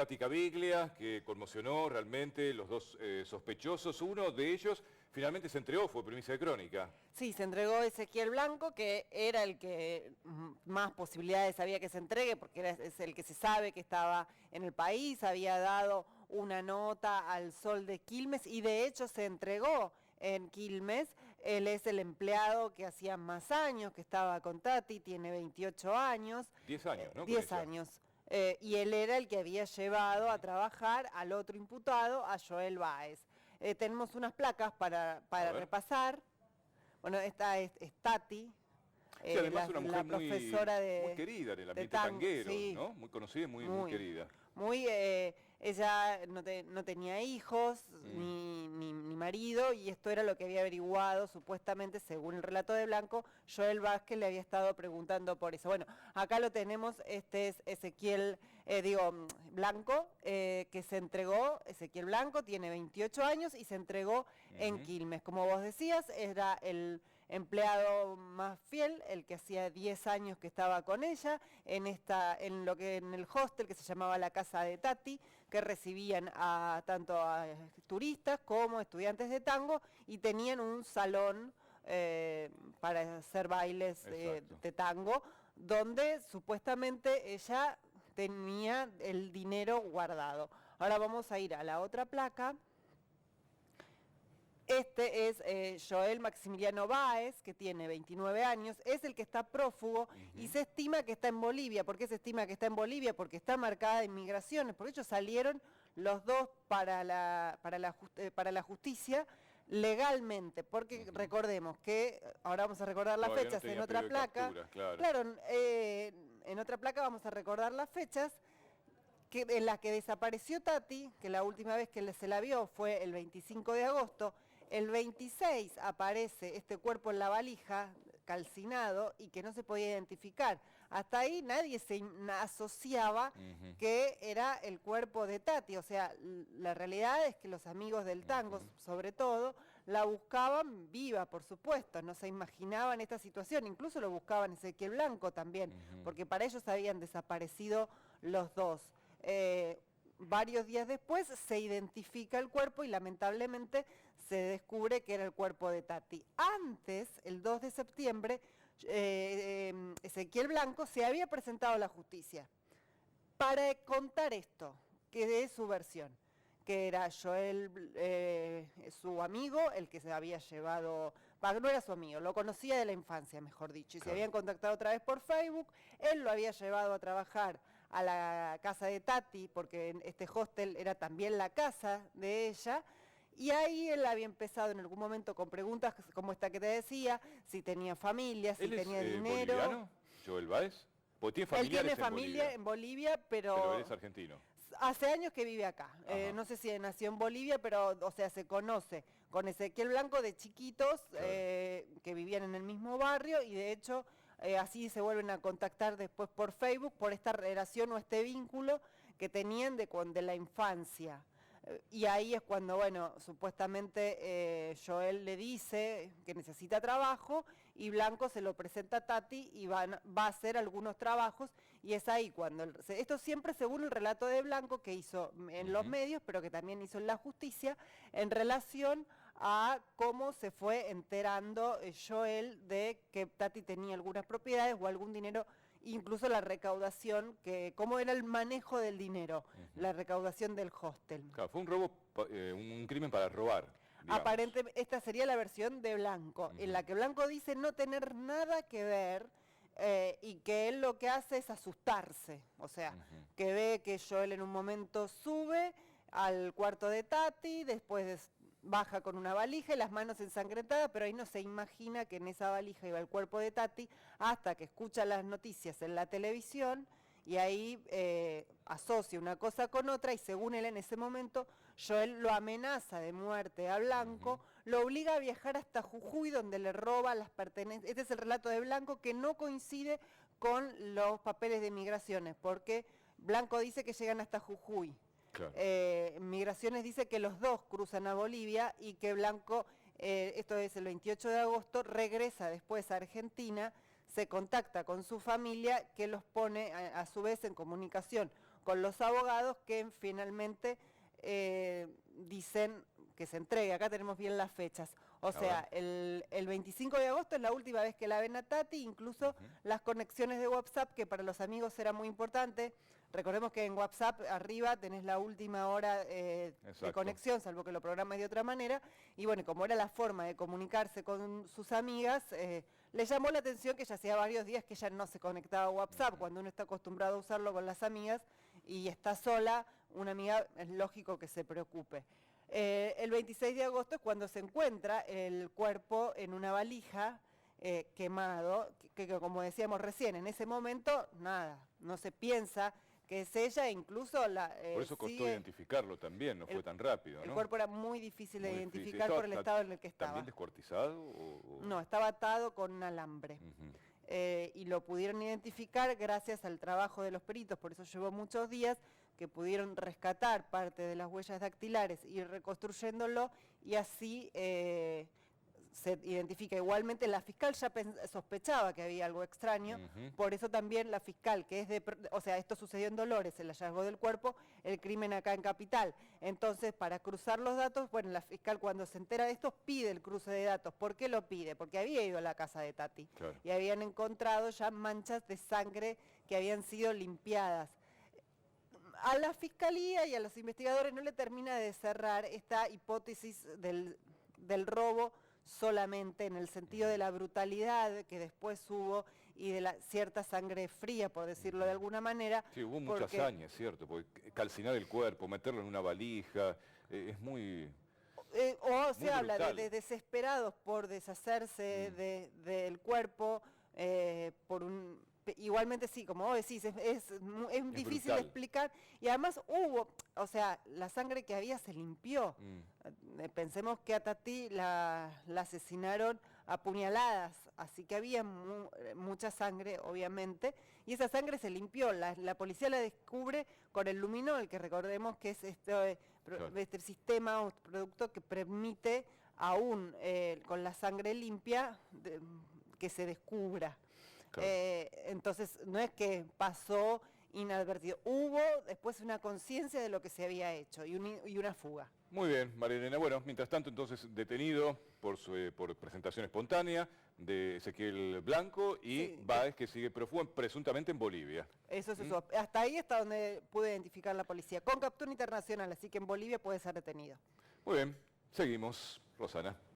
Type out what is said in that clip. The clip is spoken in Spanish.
Tati Caviglia, que conmocionó realmente los dos sospechosos. Uno de ellos finalmente se entregó, fue primicia de Crónica. Sí, se entregó Ezequiel Blanco, que era el que más posibilidades había que se entregue, porque es el que se sabe que estaba en el país, había dado una nota al Sol de Quilmes y de hecho se entregó en Quilmes. Él es el empleado que hacía más años, que estaba con Tati, tiene 28 años. 10 años, ¿no? Con 10 ella. años. Y él era el que había llevado a trabajar al otro imputado, a Joel Báez. Tenemos unas placas para repasar. Bueno, esta es Tati, Sí, además una mujer la profesora muy querida en el ambiente tango, tanguero, sí, ¿no? Muy conocida y muy querida. Ella no tenía hijos ni marido, y esto era lo que había averiguado supuestamente, según el relato de Blanco. Joel Vázquez le había estado preguntando por eso. Bueno, acá lo tenemos, este es Ezequiel, Blanco, que se entregó. Ezequiel Blanco tiene 28 años y se entregó en Quilmes. Como vos decías, era el empleado más fiel, el que hacía 10 años que estaba con ella, en el hostel que se llamaba la Casa de Tati, que recibían tanto a turistas como estudiantes de tango, y tenían un salón para hacer bailes de tango, donde supuestamente ella tenía el dinero guardado. Ahora vamos a ir a la otra placa. Este es Joel Maximiliano Báez, que tiene 29 años, es el que está prófugo y se estima que está en Bolivia. ¿Por qué se estima que está en Bolivia? Porque está marcada de inmigraciones, porque ellos salieron los dos para la justicia legalmente, porque recordemos que, ahora vamos a recordar las Todavía no fechas en tenía otra periodo de placa. captura, claro. En otra placa vamos a recordar las fechas. En la que desapareció Tati, que la última vez que se la vio fue el 25 de agosto, el 26 aparece este cuerpo en la valija, calcinado, y que no se podía identificar. Hasta ahí nadie se asociaba que era el cuerpo de Tati. O sea, la realidad es que los amigos del tango, sobre todo, la buscaban viva, por supuesto, no se imaginaban esta situación, incluso lo buscaban Ezequiel Blanco también, porque para ellos habían desaparecido los dos. Varios días después se identifica el cuerpo y lamentablemente se descubre que era el cuerpo de Tati. Antes, el 2 de septiembre, Ezequiel Blanco se había presentado a la justicia para contar esto, que es su versión, que era Joel, su amigo, el que se había llevado, no era su amigo, lo conocía de la infancia, mejor dicho, y se habían contactado otra vez por Facebook. Él lo había llevado a trabajar a la casa de Tati, porque este hostel era también la casa de ella, y ahí él había empezado en algún momento con preguntas como esta que te decía, si tenía familia, si ¿Él es tenía dinero. boliviano, Joel Báez? Porque tiene Él familiares tiene familia en Bolivia, pero él es argentino. hace años que vive acá. No sé si nació en Bolivia, pero, o sea, se conoce con Ezequiel Blanco de chiquitos, que vivían en el mismo barrio, y de hecho así se vuelven a contactar después por Facebook, por esta relación o este vínculo que tenían de la infancia. Y ahí es cuando, bueno, supuestamente Joel le dice que necesita trabajo y Blanco se lo presenta a Tati y va a hacer algunos trabajos, y es ahí cuando, esto siempre según el relato de Blanco que hizo en los medios, pero que también hizo en la justicia, en relación a cómo se fue enterando Joel de que Tati tenía algunas propiedades o algún dinero, incluso la recaudación, cómo era el manejo del dinero, la recaudación del hostel. Claro, fue un robo, un crimen para robar, digamos. Aparentemente, esta sería la versión de Blanco, en la que Blanco dice no tener nada que ver, y que él lo que hace es asustarse. O sea, que ve que Joel en un momento sube al cuarto de Tati, después baja con una valija y las manos ensangrentadas, pero ahí no se imagina que en esa valija iba el cuerpo de Tati, hasta que escucha las noticias en la televisión, y ahí asocia una cosa con otra, y según él en ese momento, Joel lo amenaza de muerte a Blanco, lo obliga a viajar hasta Jujuy, donde le roba las pertenencias. Este es el relato de Blanco, que no coincide con los papeles de migraciones, porque Blanco dice que llegan hasta Jujuy. Claro. Migraciones dice que los dos cruzan a Bolivia, y que Blanco, esto es el 28 de agosto, regresa después a Argentina se contacta con su familia, que los pone a su vez en comunicación con los abogados, que finalmente dicen que se entregue. Acá tenemos bien las fechas. O sea, el 25 de agosto es la última vez que la ven a Tati, incluso las conexiones de WhatsApp, que para los amigos era muy importante. Recordemos que en WhatsApp arriba tenés la última hora de conexión, salvo que lo programes de otra manera. Y bueno, como era la forma de comunicarse con sus amigas, le llamó la atención que ya hacía varios días que ella no se conectaba a WhatsApp, cuando uno está acostumbrado a usarlo con las amigas y está sola, una amiga es lógico que se preocupe. El 26 de agosto es cuando se encuentra el cuerpo en una valija quemado, que como decíamos recién, en ese momento nada, no se piensa que es ella, e incluso por eso costó identificarlo también, no fue tan rápido, ¿no? El cuerpo era muy difícil de identificar difícil. por el estado en el que estaba. ¿También descuartizado? No, estaba atado con un alambre. Y lo pudieron identificar gracias al trabajo de los peritos, por eso llevó muchos días, que pudieron rescatar parte de las huellas dactilares y ir reconstruyéndolo, y así se identifica. Igualmente la fiscal ya sospechaba que había algo extraño, por eso también la fiscal, que es o sea, esto sucedió en Dolores, el hallazgo del cuerpo, el crimen acá en Capital. Entonces, para cruzar los datos, bueno, la fiscal cuando se entera de esto pide el cruce de datos. ¿Por qué lo pide? Porque había ido a la casa de Tati y habían encontrado ya manchas de sangre que habían sido limpiadas. A la fiscalía y a los investigadores no le termina de cerrar esta hipótesis del robo solamente, en el sentido de la brutalidad que después hubo y de la cierta sangre fría, por decirlo de alguna manera. Sí, hubo mucha hazaña, ¿cierto? Porque calcinar el cuerpo, meterlo en una valija, es muy... o se habla de desesperados por deshacerse del cuerpo, por un... Igualmente sí, como vos decís, es difícil de explicar, y además hubo, o sea, la sangre que había se limpió. Pensemos que a Tati la asesinaron a puñaladas, así que había mucha sangre, obviamente, y esa sangre se limpió. La policía la descubre con el luminol, que recordemos que es este sistema o producto que permite aún con la sangre limpia que se descubra. Entonces, no es que pasó inadvertido. Hubo después una conciencia de lo que se había hecho y una fuga. Muy bien, María Elena. Bueno, mientras tanto, entonces, detenido por presentación espontánea de Ezequiel Blanco y Báez, que sigue prófugo presuntamente en Bolivia. Eso es eso. Hasta ahí está donde pudo identificar la policía, con captura internacional, así que en Bolivia puede ser detenido. Muy bien, seguimos, Rosana.